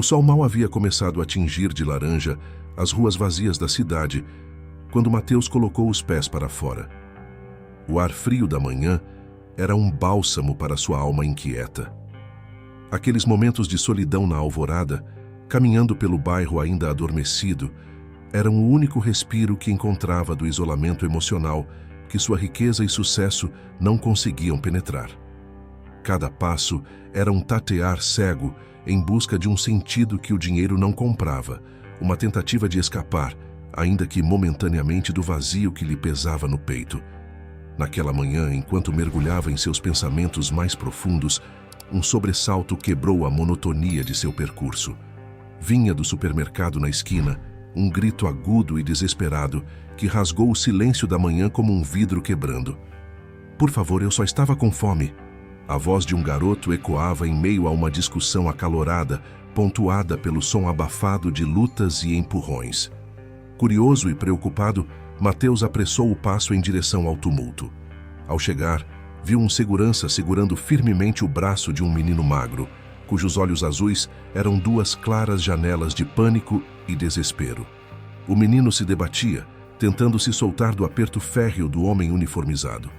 O sol mal havia começado a tingir de laranja as ruas vazias da cidade, quando Mateus colocou os pés para fora. O ar frio da manhã era um bálsamo para sua alma inquieta. Aqueles momentos de solidão na alvorada, caminhando pelo bairro ainda adormecido, eram o único respiro que encontrava do isolamento emocional que sua riqueza e sucesso não conseguiam penetrar. Cada passo era um tatear cego em busca de um sentido que o dinheiro não comprava, uma tentativa de escapar, ainda que momentaneamente, do vazio que lhe pesava no peito. Naquela manhã, enquanto mergulhava em seus pensamentos mais profundos, um sobressalto quebrou a monotonia de seu percurso. Vinha do supermercado na esquina, um grito agudo e desesperado que rasgou o silêncio da manhã como um vidro quebrando. "Por favor, eu só estava com fome." A voz de um garoto ecoava em meio a uma discussão acalorada, pontuada pelo som abafado de lutas e empurrões. Curioso e preocupado, Mateus apressou o passo em direção ao tumulto. Ao chegar, viu um segurança segurando firmemente o braço de um menino magro, cujos olhos azuis eram duas claras janelas de pânico e desespero. O menino se debatia, tentando se soltar do aperto férreo do homem uniformizado.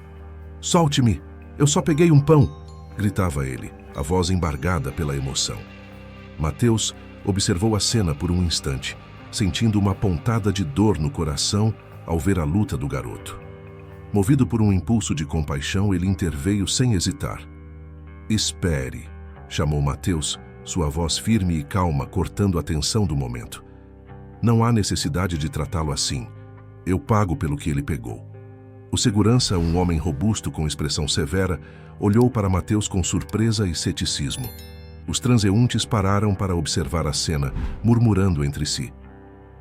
"Solte-me! Eu só peguei um pão!" gritava ele, a voz embargada pela emoção. Mateus observou a cena por um instante, sentindo uma pontada de dor no coração ao ver a luta do garoto. Movido por um impulso de compaixão, ele interveio sem hesitar. "Espere", chamou Mateus, sua voz firme e calma cortando a tensão do momento. "Não há necessidade de tratá-lo assim. Eu pago pelo que ele pegou." O segurança, um homem robusto com expressão severa, olhou para Mateus com surpresa e ceticismo. Os transeuntes pararam para observar a cena, murmurando entre si.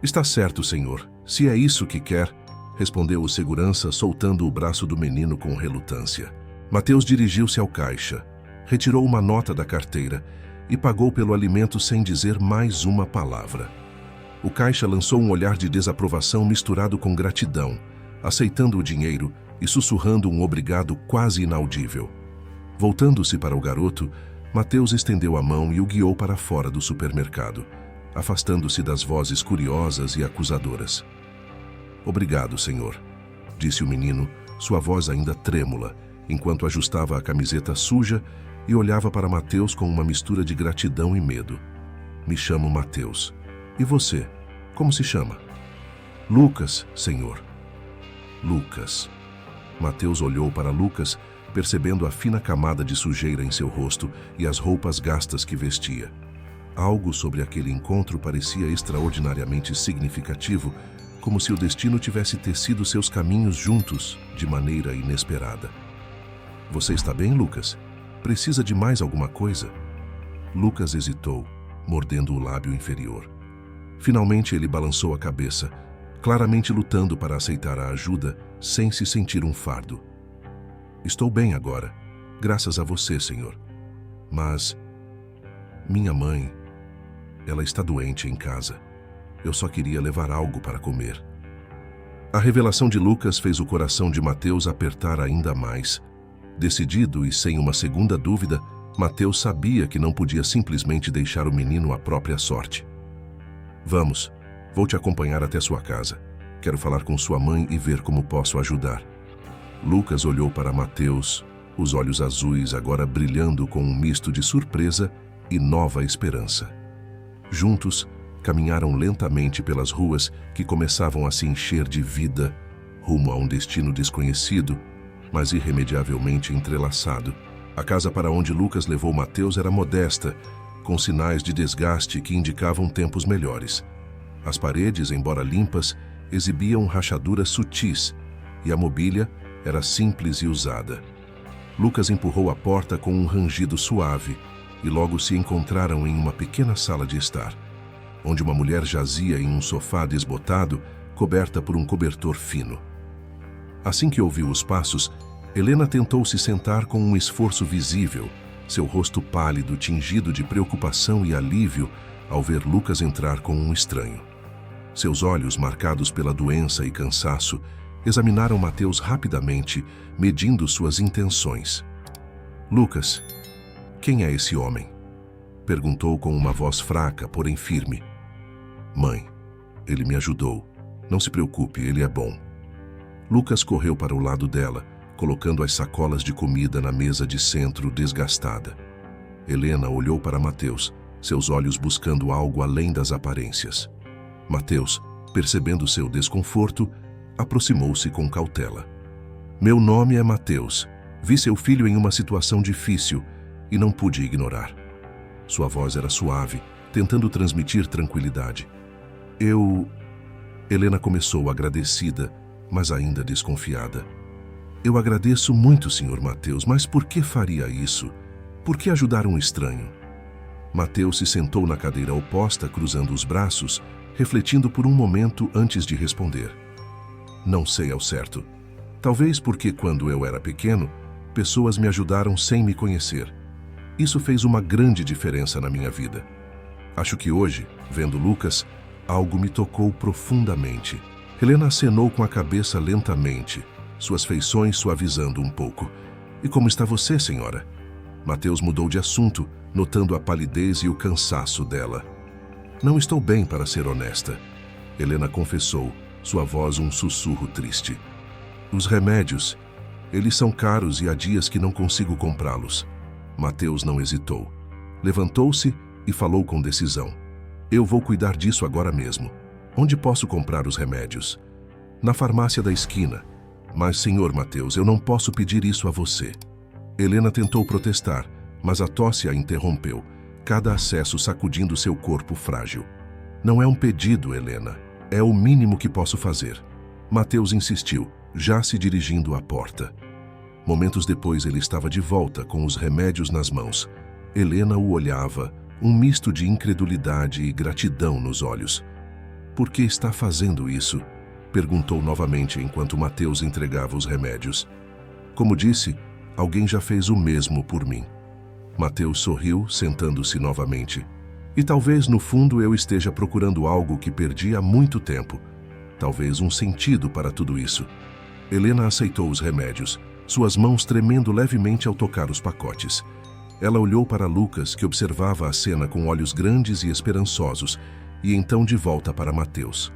"Está certo, senhor. Se é isso que quer", respondeu o segurança, soltando o braço do menino com relutância. Mateus dirigiu-se ao caixa, retirou uma nota da carteira e pagou pelo alimento sem dizer mais uma palavra. O caixa lançou um olhar de desaprovação misturado com gratidão, aceitando o dinheiro e sussurrando um obrigado quase inaudível. Voltando-se para o garoto, Mateus estendeu a mão e o guiou para fora do supermercado, afastando-se das vozes curiosas e acusadoras. "Obrigado, senhor", disse o menino, sua voz ainda trêmula, enquanto ajustava a camiseta suja e olhava para Mateus com uma mistura de gratidão e medo. "Me chamo Mateus. E você? Como se chama?" "Lucas, senhor." "Lucas." Mateus olhou para Lucas, percebendo a fina camada de sujeira em seu rosto e as roupas gastas que vestia. Algo sobre aquele encontro parecia extraordinariamente significativo, como se o destino tivesse tecido seus caminhos juntos de maneira inesperada. "Você está bem, Lucas? Precisa de mais alguma coisa?" Lucas hesitou, mordendo o lábio inferior. Finalmente ele balançou a cabeça, claramente lutando para aceitar a ajuda sem se sentir um fardo. "Estou bem agora, graças a você, senhor. Mas minha mãe, ela está doente em casa. Eu só queria levar algo para comer." A revelação de Lucas fez o coração de Mateus apertar ainda mais. Decidido e sem uma segunda dúvida, Mateus sabia que não podia simplesmente deixar o menino à própria sorte. "Vamos, vou te acompanhar até sua casa. Quero falar com sua mãe e ver como posso ajudar." Lucas olhou para Mateus, os olhos azuis agora brilhando com um misto de surpresa e nova esperança. Juntos, caminharam lentamente pelas ruas que começavam a se encher de vida, rumo a um destino desconhecido, mas irremediavelmente entrelaçado. A casa para onde Lucas levou Mateus era modesta, com sinais de desgaste que indicavam tempos melhores. As paredes, embora limpas, exibiam rachaduras sutis, e a mobília era simples e usada. Lucas empurrou a porta com um rangido suave, e logo se encontraram em uma pequena sala de estar, onde uma mulher jazia em um sofá desbotado, coberta por um cobertor fino. Assim que ouviu os passos, Helena tentou se sentar com um esforço visível, seu rosto pálido tingido de preocupação e alívio ao ver Lucas entrar com um estranho. Seus olhos, marcados pela doença e cansaço, examinaram Mateus rapidamente, medindo suas intenções. "Lucas, quem é esse homem?" Perguntou com uma voz fraca, porém firme. Mãe, ele me ajudou. Não se preocupe, ele é bom. Lucas correu para o lado dela, colocando as sacolas de comida na mesa de centro desgastada. Helena olhou para Mateus, seus olhos buscando algo além das aparências. Mateus, percebendo seu desconforto, aproximou-se com cautela. Meu nome é Mateus. Vi seu filho em uma situação difícil e não pude ignorar. Sua voz era suave, tentando transmitir tranquilidade. Helena começou agradecida, mas ainda desconfiada. Eu agradeço muito, Sr. Mateus, mas por que faria isso? Por que ajudar um estranho? Mateus se sentou na cadeira oposta, cruzando os braços, refletindo por um momento antes de responder. Não sei ao certo. Talvez porque quando eu era pequeno, pessoas me ajudaram sem me conhecer. Isso fez uma grande diferença na minha vida. Acho que hoje, vendo Lucas, algo me tocou profundamente. Helena acenou com a cabeça lentamente, suas feições suavizando um pouco. E como está você, senhora? Mateus mudou de assunto, notando a palidez e o cansaço dela. Não estou bem, para ser honesta. Helena confessou, sua voz um sussurro triste. Os remédios, eles são caros e há dias que não consigo comprá-los. Mateus não hesitou. Levantou-se e falou com decisão. Eu vou cuidar disso agora mesmo. Onde posso comprar os remédios? Na farmácia da esquina. Mas, senhor Mateus, eu não posso pedir isso a você. Helena tentou protestar, mas a tosse a interrompeu, cada acesso sacudindo seu corpo frágil. Não é um pedido, Helena. É o mínimo que posso fazer. Mateus insistiu, já se dirigindo à porta. Momentos depois ele estava de volta com os remédios nas mãos. Helena o olhava, um misto de incredulidade e gratidão nos olhos. Por que está fazendo isso? Perguntou novamente enquanto Mateus entregava os remédios. Como disse, alguém já fez o mesmo por mim. Mateus sorriu, sentando-se novamente. E talvez no fundo eu esteja procurando algo que perdi há muito tempo. Talvez um sentido para tudo isso. Helena aceitou os remédios, suas mãos tremendo levemente ao tocar os pacotes. Ela olhou para Lucas, que observava a cena com olhos grandes e esperançosos, e então de volta para Mateus.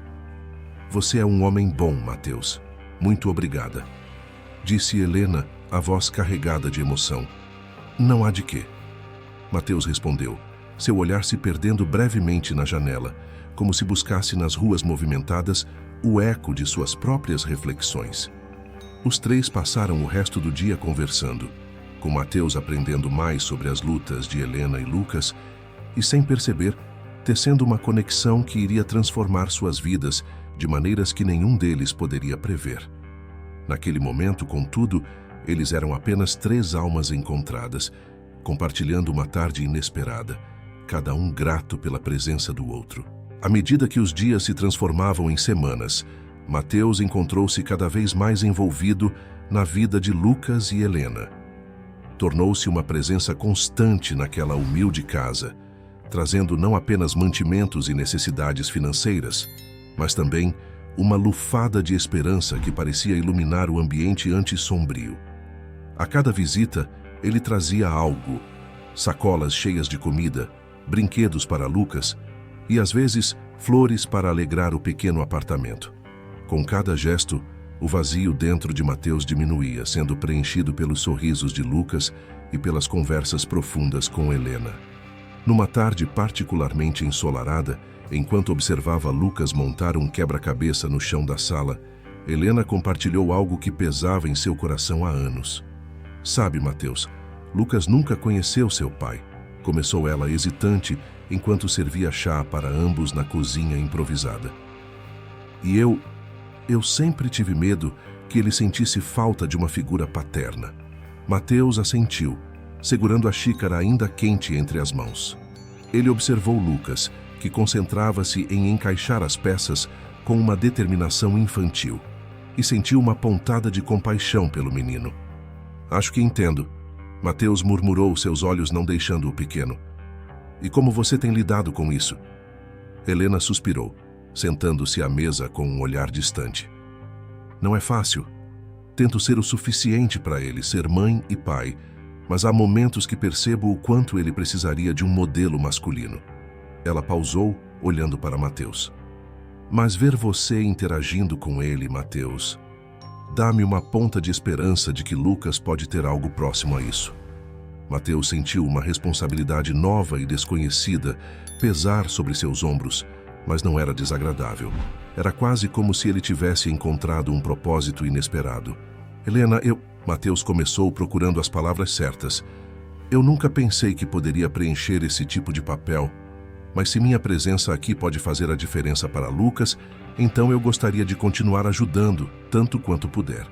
Você é um homem bom, Mateus. Muito obrigada. Disse Helena, a voz carregada de emoção. Não há de quê. Mateus respondeu, seu olhar se perdendo brevemente na janela, como se buscasse nas ruas movimentadas o eco de suas próprias reflexões. Os três passaram o resto do dia conversando, com Mateus aprendendo mais sobre as lutas de Helena e Lucas e, sem perceber, tecendo uma conexão que iria transformar suas vidas de maneiras que nenhum deles poderia prever. Naquele momento, contudo, eles eram apenas três almas encontradas, compartilhando uma tarde inesperada, cada um grato pela presença do outro. À medida que os dias se transformavam em semanas, Mateus encontrou-se cada vez mais envolvido na vida de Lucas e Helena. Tornou-se uma presença constante naquela humilde casa, trazendo não apenas mantimentos e necessidades financeiras, mas também uma lufada de esperança que parecia iluminar o ambiente antes sombrio. A cada visita, ele trazia algo, sacolas cheias de comida, brinquedos para Lucas e, às vezes, flores para alegrar o pequeno apartamento. Com cada gesto, o vazio dentro de Mateus diminuía, sendo preenchido pelos sorrisos de Lucas e pelas conversas profundas com Helena. Numa tarde particularmente ensolarada, enquanto observava Lucas montar um quebra-cabeça no chão da sala, Helena compartilhou algo que pesava em seu coração há anos. Sabe, Mateus, Lucas nunca conheceu seu pai. Começou ela hesitante enquanto servia chá para ambos na cozinha improvisada. E eu sempre tive medo que ele sentisse falta de uma figura paterna. Mateus assentiu, segurando a xícara ainda quente entre as mãos. Ele observou Lucas, que concentrava-se em encaixar as peças com uma determinação infantil, e sentiu uma pontada de compaixão pelo menino. Acho que entendo. Mateus murmurou, seus olhos não deixando-o pequeno. E como você tem lidado com isso? Helena suspirou, sentando-se à mesa com um olhar distante. Não é fácil. Tento ser o suficiente para ele, ser mãe e pai, mas há momentos que percebo o quanto ele precisaria de um modelo masculino. Ela pausou, olhando para Mateus. Mas ver você interagindo com ele, Mateus, dá-me uma ponta de esperança de que Lucas pode ter algo próximo a isso. Mateus sentiu uma responsabilidade nova e desconhecida pesar sobre seus ombros, mas não era desagradável. Era quase como se ele tivesse encontrado um propósito inesperado. Helena, Mateus começou procurando as palavras certas. Eu nunca pensei que poderia preencher esse tipo de papel, mas se minha presença aqui pode fazer a diferença para Lucas, então eu gostaria de continuar ajudando, tanto quanto puder.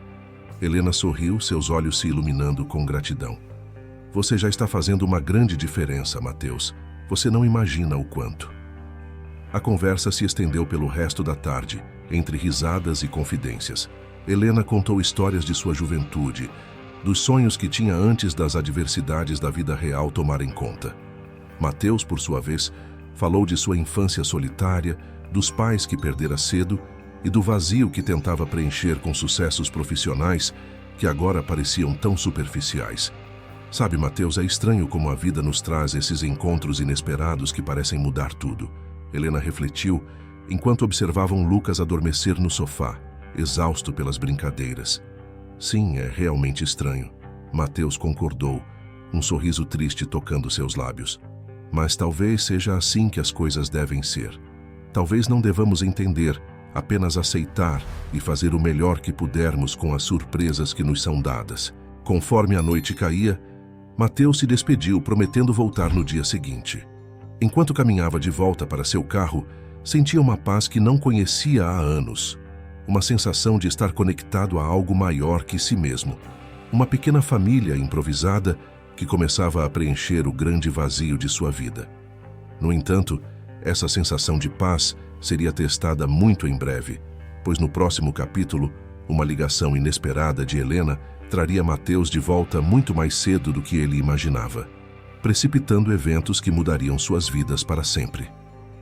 Helena sorriu, seus olhos se iluminando com gratidão. Você já está fazendo uma grande diferença, Mateus. Você não imagina o quanto. A conversa se estendeu pelo resto da tarde, entre risadas e confidências. Helena contou histórias de sua juventude, dos sonhos que tinha antes das adversidades da vida real tomarem conta. Mateus, por sua vez, falou de sua infância solitária, dos pais que perdera cedo e do vazio que tentava preencher com sucessos profissionais que agora pareciam tão superficiais. Sabe, Mateus, é estranho como a vida nos traz esses encontros inesperados que parecem mudar tudo. Helena refletiu enquanto observavam Lucas adormecer no sofá, exausto pelas brincadeiras. Sim, é realmente estranho. Mateus concordou, um sorriso triste tocando seus lábios. Mas talvez seja assim que as coisas devem ser. Talvez não devamos entender, apenas aceitar e fazer o melhor que pudermos com as surpresas que nos são dadas. Conforme a noite caía, Mateus se despediu, prometendo voltar no dia seguinte. Enquanto caminhava de volta para seu carro, sentia uma paz que não conhecia há anos. Uma sensação de estar conectado a algo maior que si mesmo. Uma pequena família improvisada que começava a preencher o grande vazio de sua vida. No entanto, essa sensação de paz seria testada muito em breve, pois no próximo capítulo, uma ligação inesperada de Helena traria Mateus de volta muito mais cedo do que ele imaginava, precipitando eventos que mudariam suas vidas para sempre.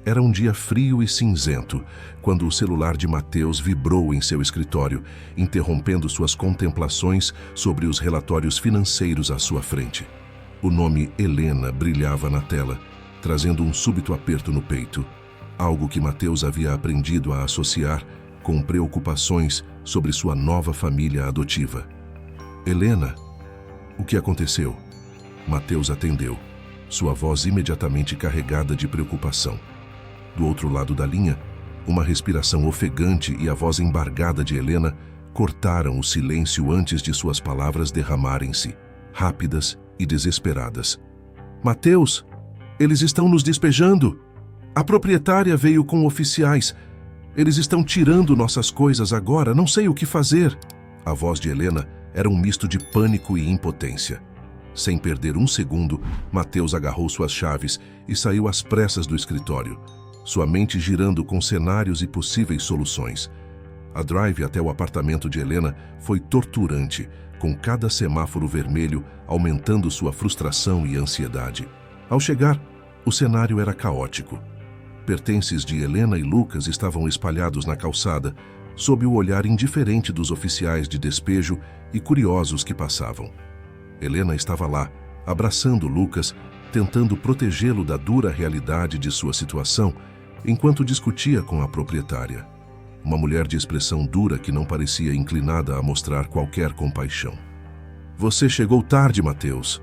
Era um dia frio e cinzento, quando o celular de Mateus vibrou em seu escritório, interrompendo suas contemplações sobre os relatórios financeiros à sua frente. O nome Helena brilhava na tela, trazendo um súbito aperto no peito, algo que Mateus havia aprendido a associar com preocupações sobre sua nova família adotiva. Helena, o que aconteceu? Mateus atendeu, sua voz imediatamente carregada de preocupação. Do outro lado da linha, uma respiração ofegante e a voz embargada de Helena cortaram o silêncio antes de suas palavras derramarem-se, rápidas e desesperadas. Mateus, eles estão nos despejando! A proprietária veio com oficiais. Eles estão tirando nossas coisas agora, não sei o que fazer. A voz de Helena era um misto de pânico e impotência. Sem perder um segundo, Mateus agarrou suas chaves e saiu às pressas do escritório, sua mente girando com cenários e possíveis soluções. A drive até o apartamento de Helena foi torturante, com cada semáforo vermelho aumentando sua frustração e ansiedade. Ao chegar, o cenário era caótico. Pertences de Helena e Lucas estavam espalhados na calçada, sob o olhar indiferente dos oficiais de despejo e curiosos que passavam. Helena estava lá, abraçando Lucas, tentando protegê-lo da dura realidade de sua situação, enquanto discutia com a proprietária. Uma mulher de expressão dura que não parecia inclinada a mostrar qualquer compaixão. Você chegou tarde, Mateus.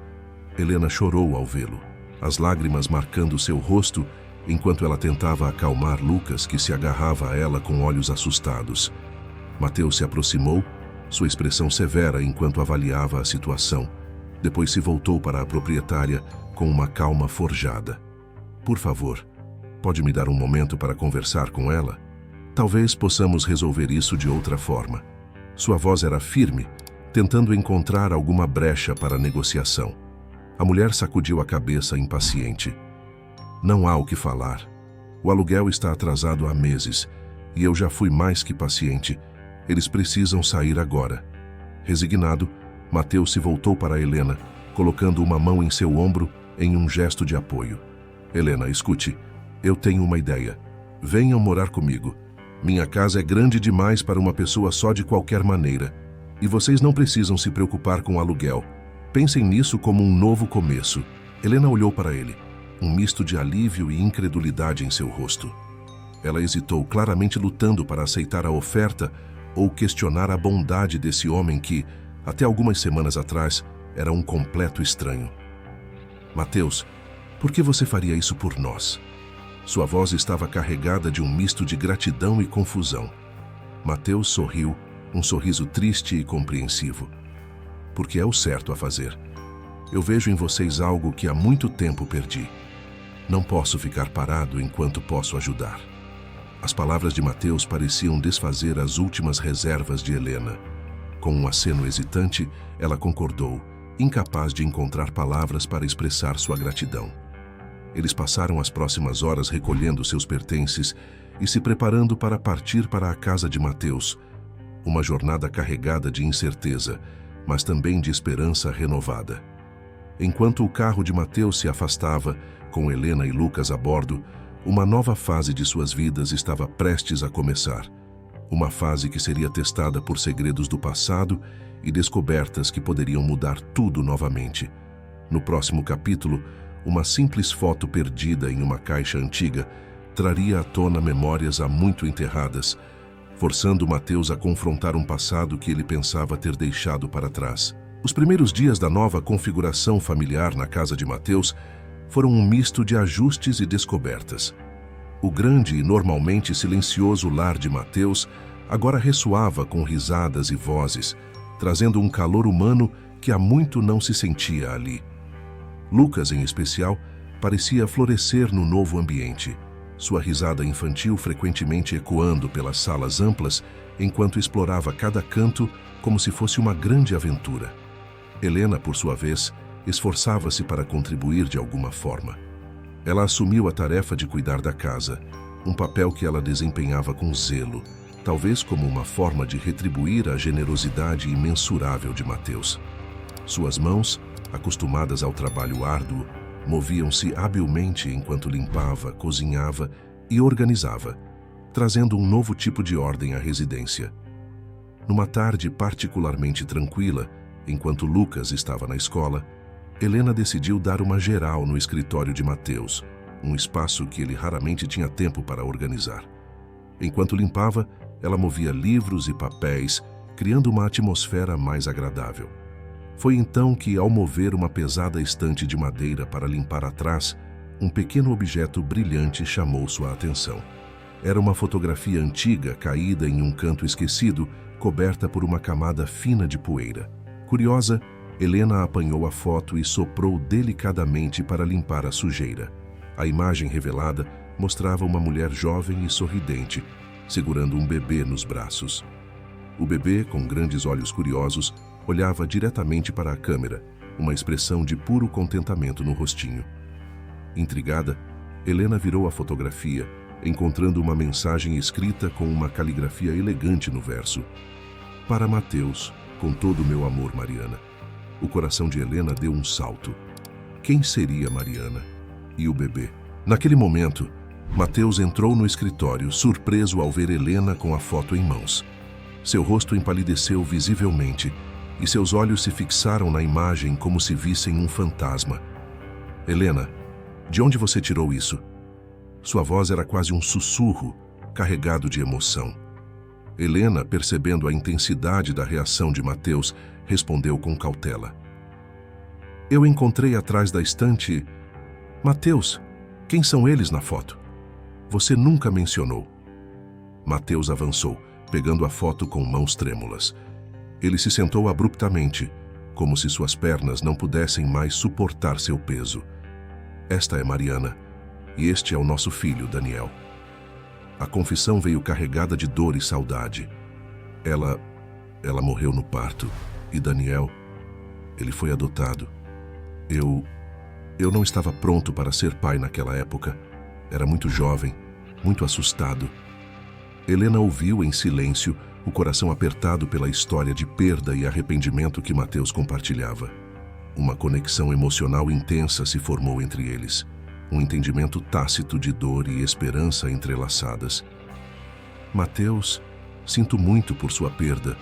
Helena chorou ao vê-lo, as lágrimas marcando seu rosto, enquanto ela tentava acalmar Lucas, que se agarrava a ela com olhos assustados. Mateus se aproximou, sua expressão severa enquanto avaliava a situação. Depois se voltou para a proprietária com uma calma forjada. Por favor, pode me dar um momento para conversar com ela? Talvez possamos resolver isso de outra forma. Sua voz era firme, tentando encontrar alguma brecha para a negociação. A mulher sacudiu a cabeça impaciente. Não há o que falar. O aluguel está atrasado há meses e eu já fui mais que paciente. Eles precisam sair agora. Resignado, Mateus se voltou para Helena, colocando uma mão em seu ombro em um gesto de apoio. Helena, escute, eu tenho uma ideia. Venham morar comigo. Minha casa é grande demais para uma pessoa só de qualquer maneira. E vocês não precisam se preocupar com o aluguel. Pensem nisso como um novo começo. Helena olhou para ele, um misto de alívio e incredulidade em seu rosto. Ela hesitou, claramente lutando para aceitar a oferta ou questionar a bondade desse homem que, até algumas semanas atrás, era um completo estranho. Mateus, por que você faria isso por nós? Sua voz estava carregada de um misto de gratidão e confusão. Mateus sorriu, um sorriso triste e compreensivo. Porque é o certo a fazer. Eu vejo em vocês algo que há muito tempo perdi. Não posso ficar parado enquanto posso ajudar. As palavras de Mateus pareciam desfazer as últimas reservas de Helena. Com um aceno hesitante, ela concordou, incapaz de encontrar palavras para expressar sua gratidão. Eles passaram as próximas horas recolhendo seus pertences e se preparando para partir para a casa de Mateus. Uma jornada carregada de incerteza, mas também de esperança renovada. Enquanto o carro de Mateus se afastava, com Helena e Lucas a bordo, uma nova fase de suas vidas estava prestes a começar. Uma fase que seria testada por segredos do passado e descobertas que poderiam mudar tudo novamente. No próximo capítulo, uma simples foto perdida em uma caixa antiga traria à tona memórias há muito enterradas, forçando Mateus a confrontar um passado que ele pensava ter deixado para trás. Os primeiros dias da nova configuração familiar na casa de Mateus foram um misto de ajustes e descobertas. O grande e normalmente silencioso lar de Mateus agora ressoava com risadas e vozes, trazendo um calor humano que há muito não se sentia ali. Lucas, em especial, parecia florescer no novo ambiente, sua risada infantil frequentemente ecoando pelas salas amplas enquanto explorava cada canto como se fosse uma grande aventura. Helena, por sua vez, esforçava-se para contribuir de alguma forma. Ela assumiu a tarefa de cuidar da casa, um papel que ela desempenhava com zelo, talvez como uma forma de retribuir a generosidade imensurável de Mateus. Suas mãos, acostumadas ao trabalho árduo, moviam-se habilmente enquanto limpava, cozinhava e organizava, trazendo um novo tipo de ordem à residência. Numa tarde particularmente tranquila, enquanto Lucas estava na escola, Helena decidiu dar uma geral no escritório de Mateus, um espaço que ele raramente tinha tempo para organizar. Enquanto limpava, ela movia livros e papéis, criando uma atmosfera mais agradável. Foi então que, ao mover uma pesada estante de madeira para limpar atrás, um pequeno objeto brilhante chamou sua atenção. Era uma fotografia antiga caída em um canto esquecido, coberta por uma camada fina de poeira. Curiosa, Helena apanhou a foto e soprou delicadamente para limpar a sujeira. A imagem revelada mostrava uma mulher jovem e sorridente, segurando um bebê nos braços. O bebê, com grandes olhos curiosos, olhava diretamente para a câmera, uma expressão de puro contentamento no rostinho. Intrigada, Helena virou a fotografia, encontrando uma mensagem escrita com uma caligrafia elegante no verso. Para Mateus, com todo o meu amor, Mariana. O coração de Helena deu um salto. Quem seria Mariana? E o bebê? Naquele momento, Mateus entrou no escritório, surpreso ao ver Helena com a foto em mãos. Seu rosto empalideceu visivelmente e seus olhos se fixaram na imagem como se vissem um fantasma. Helena, de onde você tirou isso? Sua voz era quase um sussurro, carregado de emoção. Helena, percebendo a intensidade da reação de Mateus, respondeu com cautela. Eu encontrei atrás da estante... Mateus, quem são eles na foto? Você nunca mencionou. Mateus avançou, pegando a foto com mãos trêmulas. Ele se sentou abruptamente, como se suas pernas não pudessem mais suportar seu peso. Esta é Mariana, e este é o nosso filho, Daniel. A confissão veio carregada de dor e saudade. Ela morreu no parto, e Daniel, ele foi adotado. Eu não estava pronto para ser pai naquela época. Era muito jovem, muito assustado. Helena ouviu em silêncio, o coração apertado pela história de perda e arrependimento que Mateus compartilhava. Uma conexão emocional intensa se formou entre eles, um entendimento tácito de dor e esperança entrelaçadas. Mateus, sinto muito por sua perda.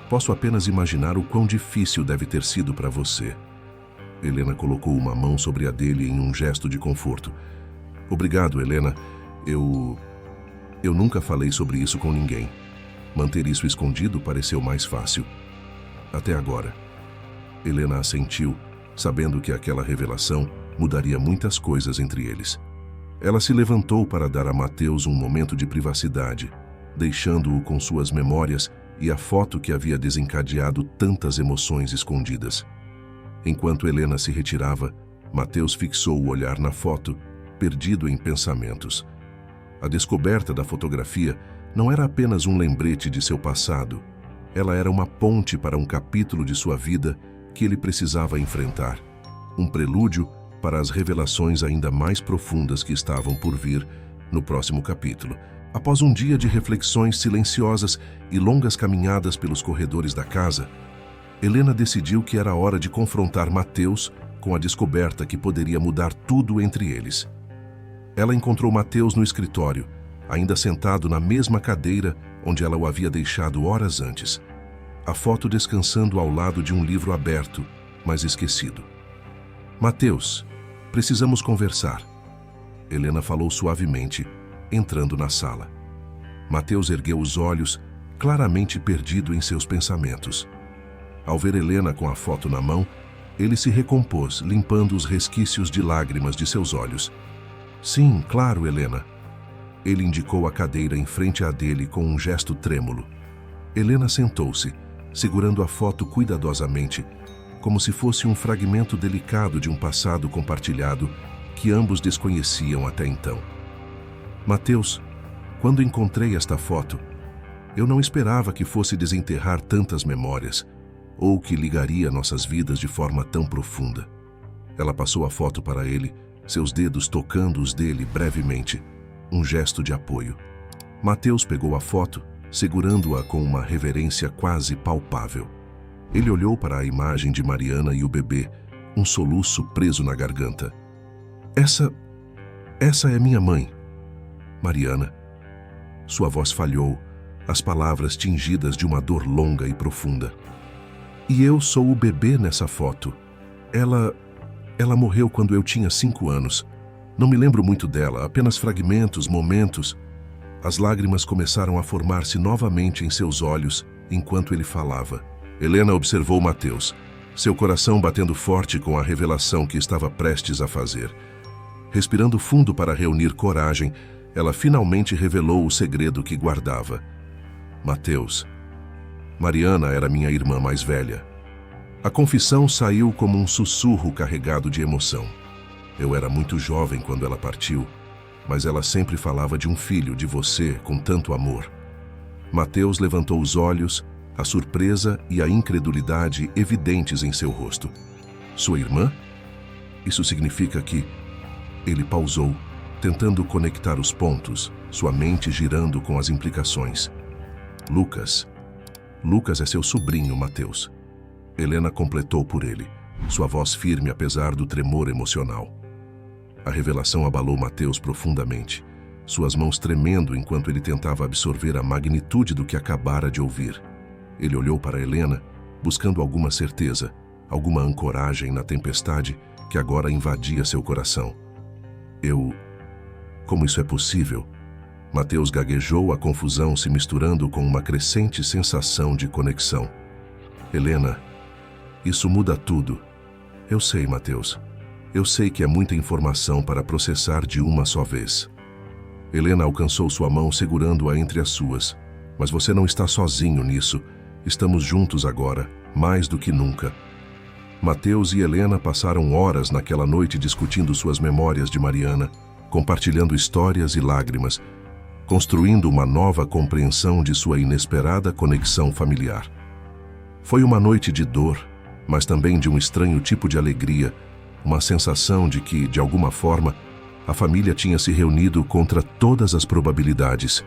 Posso apenas imaginar o quão difícil deve ter sido para você. Helena colocou uma mão sobre a dele em um gesto de conforto. Obrigado, Helena. Eu nunca falei sobre isso com ninguém. Manter isso escondido pareceu mais fácil. Até agora. Helena assentiu, sabendo que aquela revelação mudaria muitas coisas entre eles. Ela se levantou para dar a Mateus um momento de privacidade, deixando-o com suas memórias e a foto que havia desencadeado tantas emoções escondidas. Enquanto Helena se retirava, Mateus fixou o olhar na foto, perdido em pensamentos. A descoberta da fotografia não era apenas um lembrete de seu passado. Ela era uma ponte para um capítulo de sua vida que ele precisava enfrentar. Um prelúdio para as revelações ainda mais profundas que estavam por vir no próximo capítulo. Após um dia de reflexões silenciosas e longas caminhadas pelos corredores da casa, Helena decidiu que era hora de confrontar Mateus com a descoberta que poderia mudar tudo entre eles. Ela encontrou Mateus no escritório, ainda sentado na mesma cadeira onde ela o havia deixado horas antes. A foto descansando ao lado de um livro aberto, mas esquecido. Mateus, precisamos conversar. Helena falou suavemente, entrando na sala. Mateus ergueu os olhos, claramente perdido em seus pensamentos. Ao ver Helena com a foto na mão, ele se recompôs, limpando os resquícios de lágrimas de seus olhos. Sim, claro, Helena. Ele indicou a cadeira em frente à dele com um gesto trêmulo. Helena sentou-se, segurando a foto cuidadosamente, como se fosse um fragmento delicado de um passado compartilhado que ambos desconheciam até então. Mateus, quando encontrei esta foto, eu não esperava que fosse desenterrar tantas memórias, ou que ligaria nossas vidas de forma tão profunda. Ela passou a foto para ele, seus dedos tocando os dele brevemente, um gesto de apoio. Mateus pegou a foto, segurando-a com uma reverência quase palpável. Ele olhou para a imagem de Mariana e o bebê, um soluço preso na garganta. Essa é minha mãe. Mariana. Sua voz falhou, as palavras tingidas de uma dor longa e profunda. E eu sou o bebê nessa foto. Ela morreu quando eu tinha 5 anos. Não me lembro muito dela, apenas fragmentos, momentos. As lágrimas começaram a formar-se novamente em seus olhos enquanto ele falava. Helena observou Mateus, seu coração batendo forte com a revelação que estava prestes a fazer. Respirando fundo para reunir coragem, ela finalmente revelou o segredo que guardava. Mateus. Mariana era minha irmã mais velha. A confissão saiu como um sussurro carregado de emoção. Eu era muito jovem quando ela partiu, mas ela sempre falava de um filho, de você, com tanto amor. Mateus levantou os olhos, a surpresa e a incredulidade evidentes em seu rosto. Sua irmã? Isso significa que... Ele pausou, tentando conectar os pontos, sua mente girando com as implicações. Lucas é seu sobrinho, Mateus. Helena completou por ele, sua voz firme apesar do tremor emocional. A revelação abalou Mateus profundamente, suas mãos tremendo enquanto ele tentava absorver a magnitude do que acabara de ouvir. Ele olhou para Helena, buscando alguma certeza, alguma ancoragem na tempestade que agora invadia seu coração. Como isso é possível? Mateus gaguejou, a confusão se misturando com uma crescente sensação de conexão. Helena, isso muda tudo. Eu sei, Mateus. Eu sei que é muita informação para processar de uma só vez. Helena alcançou sua mão segurando-a entre as suas. Mas você não está sozinho nisso. Estamos juntos agora, mais do que nunca. Mateus e Helena passaram horas naquela noite discutindo suas memórias de Mariana, compartilhando histórias e lágrimas, construindo uma nova compreensão de sua inesperada conexão familiar. Foi uma noite de dor, mas também de um estranho tipo de alegria, uma sensação de que, de alguma forma, a família tinha se reunido contra todas as probabilidades.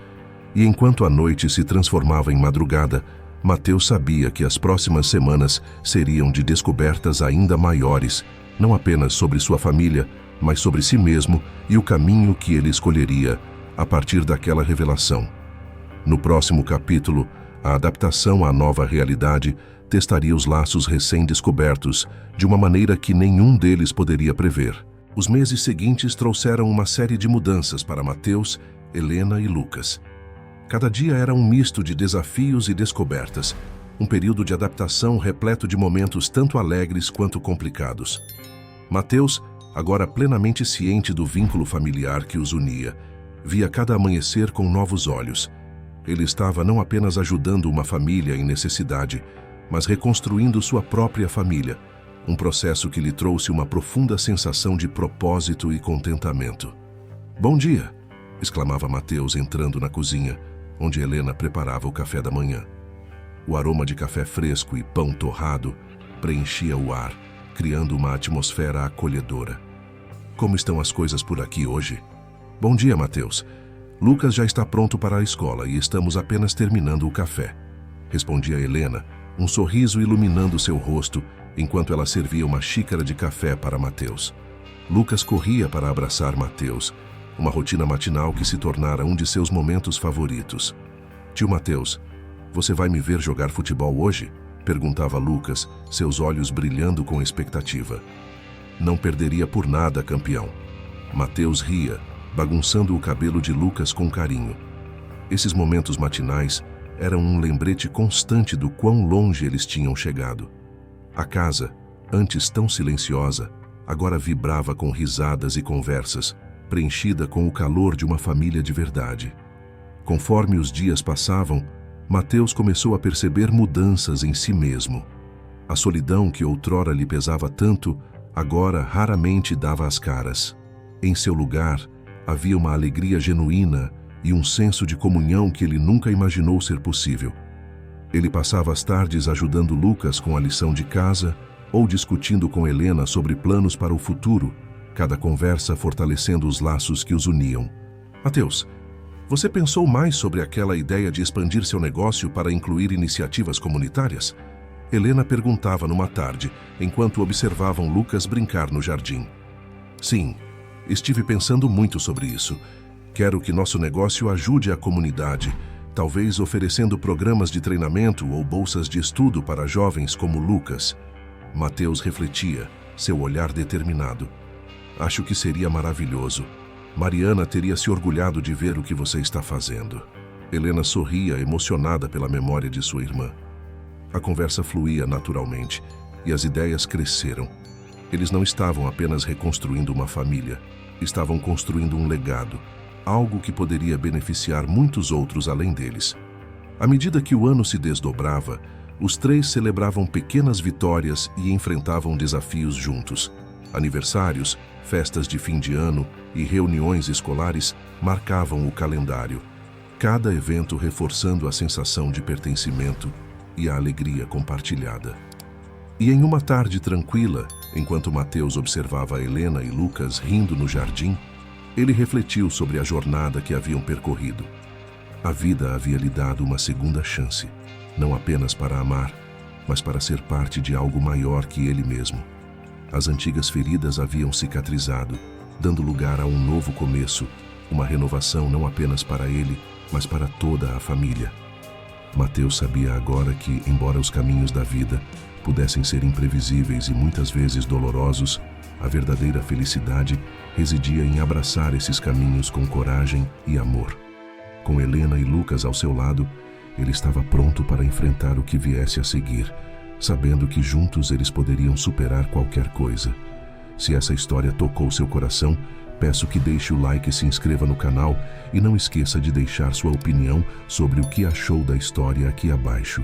E enquanto a noite se transformava em madrugada, Mateus sabia que as próximas semanas seriam de descobertas ainda maiores, não apenas sobre sua família, mas sobre si mesmo e o caminho que ele escolheria a partir daquela revelação. No próximo capítulo, a adaptação à nova realidade testaria os laços recém-descobertos de uma maneira que nenhum deles poderia prever. Os meses seguintes trouxeram uma série de mudanças para Mateus, Helena e Lucas. Cada dia era um misto de desafios e descobertas, um período de adaptação repleto de momentos tanto alegres quanto complicados. Mateus, agora plenamente ciente do vínculo familiar que os unia, via cada amanhecer com novos olhos. Ele estava não apenas ajudando uma família em necessidade, mas reconstruindo sua própria família, um processo que lhe trouxe uma profunda sensação de propósito e contentamento. "Bom dia!", exclamava Mateus entrando na cozinha, onde Helena preparava o café da manhã. O aroma de café fresco e pão torrado preenchia o ar, criando uma atmosfera acolhedora. "Como estão as coisas por aqui hoje?" "Bom dia, Mateus. Lucas já está pronto para a escola e estamos apenas terminando o café", respondia Helena, um sorriso iluminando seu rosto enquanto ela servia uma xícara de café para Mateus. Lucas corria para abraçar Mateus, uma rotina matinal que se tornara um de seus momentos favoritos. "Tio Mateus, você vai me ver jogar futebol hoje?", perguntava Lucas, seus olhos brilhando com expectativa. "Não perderia por nada, campeão." Mateus ria, bagunçando o cabelo de Lucas com carinho. Esses momentos matinais eram um lembrete constante do quão longe eles tinham chegado. A casa, antes tão silenciosa, agora vibrava com risadas e conversas, preenchida com o calor de uma família de verdade. Conforme os dias passavam, Mateus começou a perceber mudanças em si mesmo. A solidão que outrora lhe pesava tanto, agora raramente dava as caras. Em seu lugar, havia uma alegria genuína e um senso de comunhão que ele nunca imaginou ser possível. Ele passava as tardes ajudando Lucas com a lição de casa ou discutindo com Helena sobre planos para o futuro, cada conversa fortalecendo os laços que os uniam. "Mateus, você pensou mais sobre aquela ideia de expandir seu negócio para incluir iniciativas comunitárias?", Helena perguntava numa tarde, enquanto observavam Lucas brincar no jardim. "Sim, estive pensando muito sobre isso. Quero que nosso negócio ajude a comunidade, talvez oferecendo programas de treinamento ou bolsas de estudo para jovens como Lucas." Mateus refletia, seu olhar determinado. "Acho que seria maravilhoso. Mariana teria se orgulhado de ver o que você está fazendo." Helena sorria, emocionada pela memória de sua irmã. A conversa fluía naturalmente e as ideias cresceram. Eles não estavam apenas reconstruindo uma família, estavam construindo um legado, algo que poderia beneficiar muitos outros além deles. À medida que o ano se desdobrava, os três celebravam pequenas vitórias e enfrentavam desafios juntos. Aniversários, festas de fim de ano e reuniões escolares marcavam o calendário, cada evento reforçando a sensação de pertencimento e a alegria compartilhada. E em uma tarde tranquila, enquanto Mateus observava Helena e Lucas rindo no jardim, ele refletiu sobre a jornada que haviam percorrido. A vida havia lhe dado uma segunda chance, não apenas para amar, mas para ser parte de algo maior que ele mesmo. As antigas feridas haviam cicatrizado, dando lugar a um novo começo, uma renovação não apenas para ele, mas para toda a família. Mateus sabia agora que, embora os caminhos da vida pudessem ser imprevisíveis e muitas vezes dolorosos, a verdadeira felicidade residia em abraçar esses caminhos com coragem e amor. Com Helena e Lucas ao seu lado, ele estava pronto para enfrentar o que viesse a seguir, sabendo que juntos eles poderiam superar qualquer coisa. Se essa história tocou seu coração, peço que deixe o like e se inscreva no canal e não esqueça de deixar sua opinião sobre o que achou da história aqui abaixo.